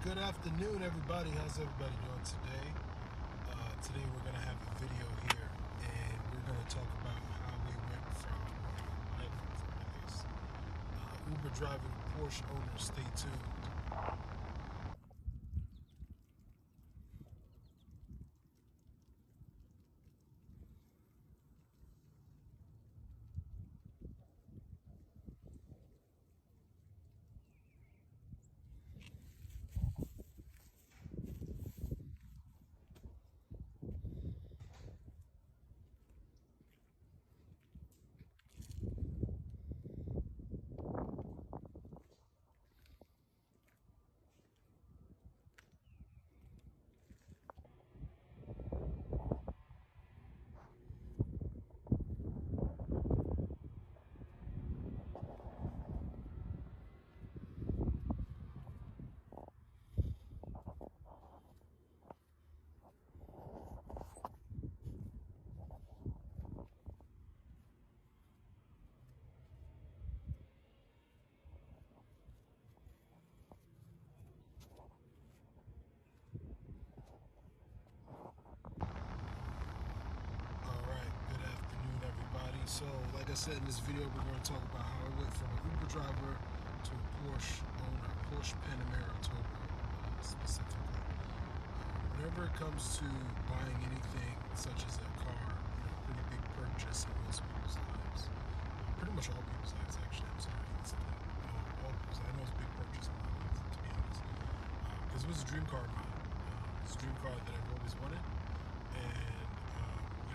Good afternoon, everybody. How's everybody doing today? Today we're going to have a video here, and we're going to talk about how we went from Uber driver to Porsche owner. Stay tuned. Alright, good afternoon, everybody. So, like I said in this video, we're going to talk about how I went from an Uber driver to a Porsche owner, Porsche Panamera Turbo, specifically. Whenever it comes to buying anything such as a car, pretty big purchase in most people's lives. Pretty much all people's lives, actually. I'm sorry. All people's. I know it's a big purchase in my life, to be honest. Because it was a dream car of mine. It's a dream car that I've always wanted. And,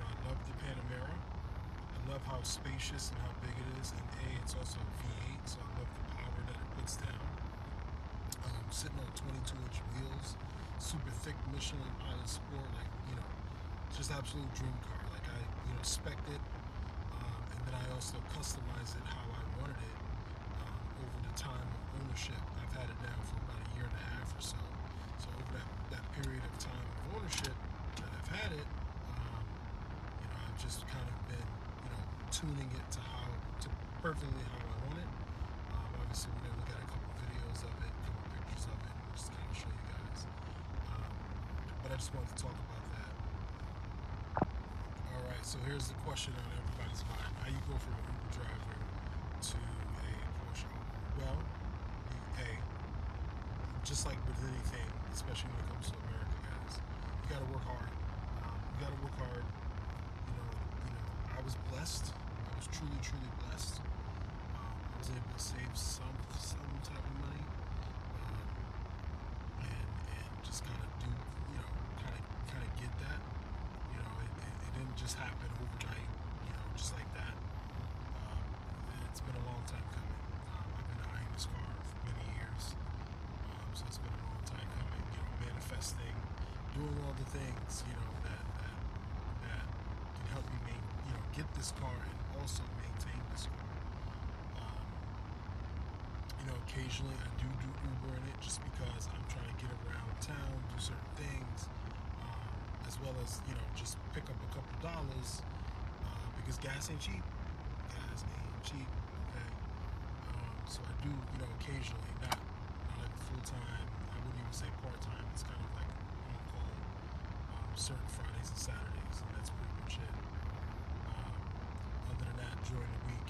I love the Panamera. I love how spacious and how big it is. And it's also a V8, so I love the power that it puts down. Sitting on 22-inch wheels, super thick Michelin Pilot Sport, just absolute dream car. Like I, spec'd it, and then I also customized it how I wanted it over the time of ownership. I've had it now for about a year and a half or so. So over that period of time of ownership that I've had it, I've just kind of been, tuning it to perfectly how I want it. Obviously, we're gonna look at a couple videos of it, a couple pictures of it, just kind of show you guys. But I just wanted to talk about that. All right, so here's the question on everybody's mind: how you go from an Uber driver to a Porsche owner? Well, just like with anything, especially when it comes to America, guys, you got to work hard. You got to work hard. I was blessed. I was truly, truly blessed. I was able to save some type of money, and just kind of do, kind of get that. It didn't just happen overnight, just like that. It's been a long time coming. I've been eyeing this car for many years, so it's been a long time coming. Manifesting, doing all the things, that can help me get this car and also maintain this car. Occasionally I do Uber in it just because I'm trying to get around town, do certain things, as well as, just pick up a couple dollars, because gas ain't cheap. Gas ain't cheap, okay? So I do, occasionally, not like full-time, I wouldn't even say part-time, it's kind of like on-call, certain Fridays and Saturdays, and that's pretty much it. Other than that, during the week,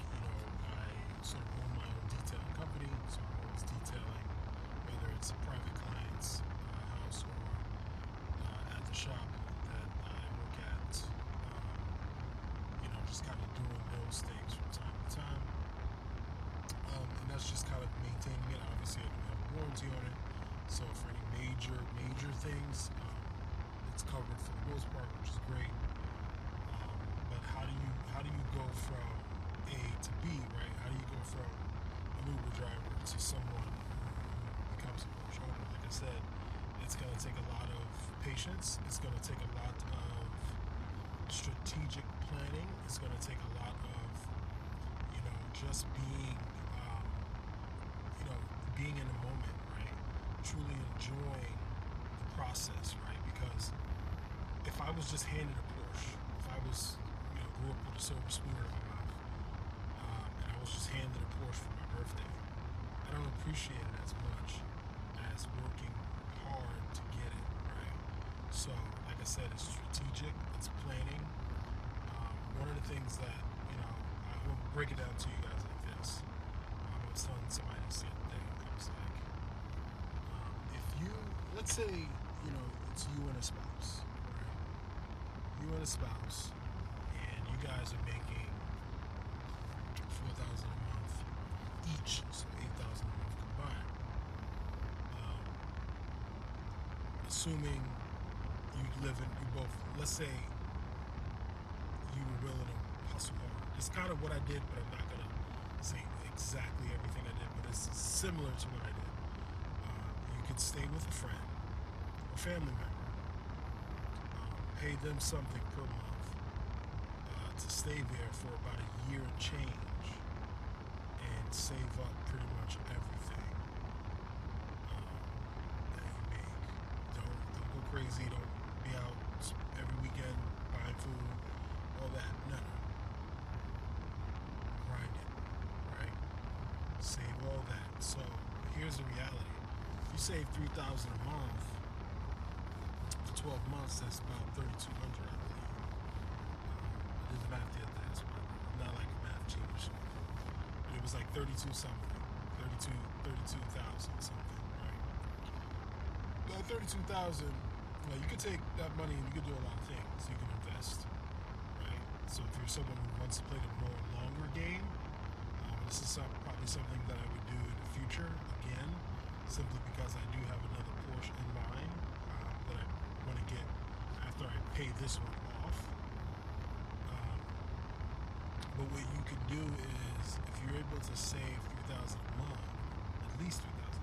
I sort of own my own detailing company, so I'm always detailing, whether it's a private client's house or at the shop that I work at. Just kind of doing those things from time to time. And that's just kind of maintaining it. Obviously, I do have a warranty on it, so for any major things, it's covered for the most part, which is great. But how do you go from A to B, right? How do you go from an Uber driver to someone who becomes a Porsche owner? Like I said, it's going to take a lot of patience. It's going to take a lot of strategic planning. It's going to take a lot of, just being, being in the moment, right? Truly enjoying the process, right? Because if I was just handed a Porsche, if I was, grew up with a silver spoon in my mouth, and I was just handed a Porsche for my birthday, I don't appreciate it as much as working hard to get it, right? So, like I said, it's strategic, it's planning. One of the things that, I will break it down to you guys like this. I was telling somebody this the other day. I was like, if you, let's say, it's you and a spouse, right? You and a spouse, and you guys are making $4,000 a month each, so $8,000 a month combined. Assuming you both, let's say you were willing to hustle hard. It's kind of what I did, but I'm not gonna say exactly everything I did, but it's similar to what I did. You could stay with a friend or family member, pay them something per month to stay there for about a year and change, and save up pretty much everything that you make. Don't go crazy. Don't be out every weekend buying food, all that. No. Grind it, right? Save all that. So here's the reality. If you save $3,000 a month for 12 months, that's about $3,200, I believe. I did the math the other day. That's what I'm not like a math genius, but it was like 32 something, 32,000 something, right? That 32,000, you could take that money and you could do a lot of things. You can invest, right? So if you're someone who wants to play the more longer game, this is probably something that I would do in the future again, simply because I do have another Porsche in mind that I want to get after I pay this one off. But what you can do is, if you're able to save $3,000 a month, at least $3,000 a month,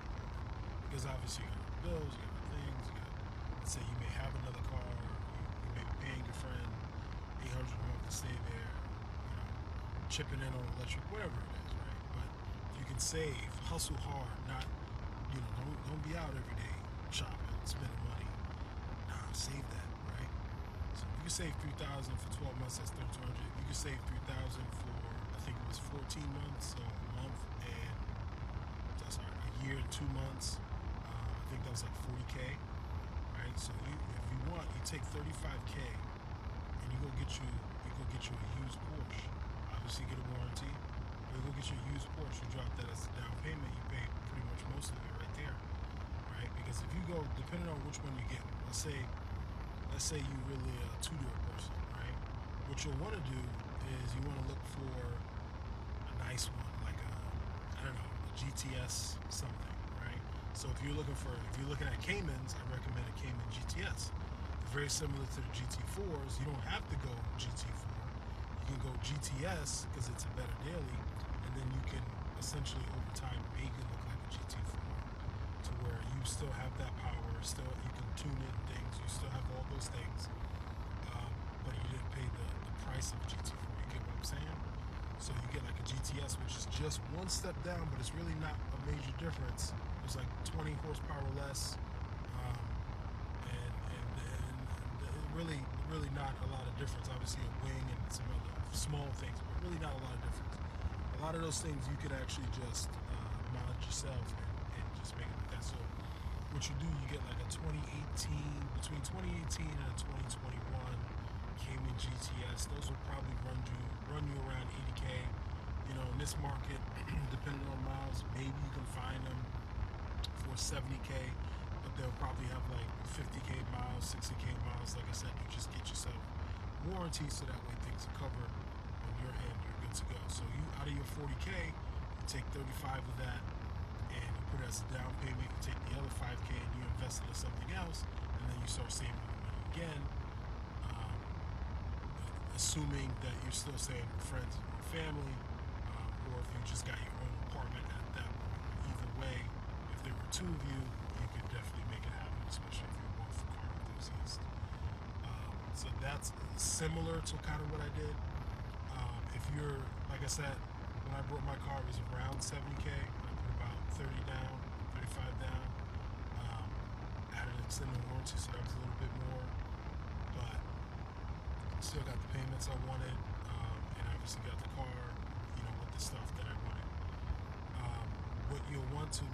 because obviously you got bills, you got things, let's say you may have another car, you may be paying your friend $800 a month to stay there, chipping in on electric, whatever it is, right? But if you can save, hustle hard, not, don't be out every day shopping, spending money. Nah, save that, right? So if you can save $3,000 for 12 months, that's $3,200. If you can save $3,000 for, I think it was 14 months, so a month and, a year and 2 months, I think that was like $40K, right? So if you want, you take $35K and you go get you a used Porsche. Obviously get a warranty, or you go get your used Porsche, you drop that as a down payment, you pay pretty much most of it right there, right? Because if you go, depending on which one you get, let's say you're really a two-door person, right? What you'll want to do is you want to look for a nice one, like a GTS something, right? So if you're looking at Caymans, I recommend a Cayman GTS. They're very similar to the GT4s. You don't have to go GT4. You can go GTS because it's a better daily, and then you can essentially over time make it look like a GT4 to where you still have that power, still you can tune in things, you still have all those things, but you didn't pay the price of a GT4. You get what I'm saying? So you get like a GTS, which is just one step down, but it's really not a major difference. There's like 20 horsepower less, and really not a lot of difference. Obviously a wing and some other small things, but really not a lot of difference. A lot of those things you could actually just mod yourself and just make it like that. So what you do, you get like a between 2018 and a 2021 Cayman GTS. Those will probably run you around 80K. In this market, depending on miles, maybe you can find them for 70K, but they'll probably have like 50K miles, 60K miles. Like I said, you just get yourself warranty so that way things are covered on your end, you're good to go. So you, out of your 40K, you take 35 of that and you put it as a down payment. You take the other 5K and you invest it in something else, and then you start saving the money again, assuming that you're still staying with friends and family, or if you just got your own apartment at that point. Either way, if there were two of you, you could definitely make it happen, especially if you're both car enthusiasts. So that's similar to kind of what I did. If you're, like I said, when I brought my car, it was around 70K. I put about 30 down, 35 down. Added extended warranty, so that was a little bit more. But still got the payments I wanted, and obviously got the car, with the stuff that I wanted. What you'll want to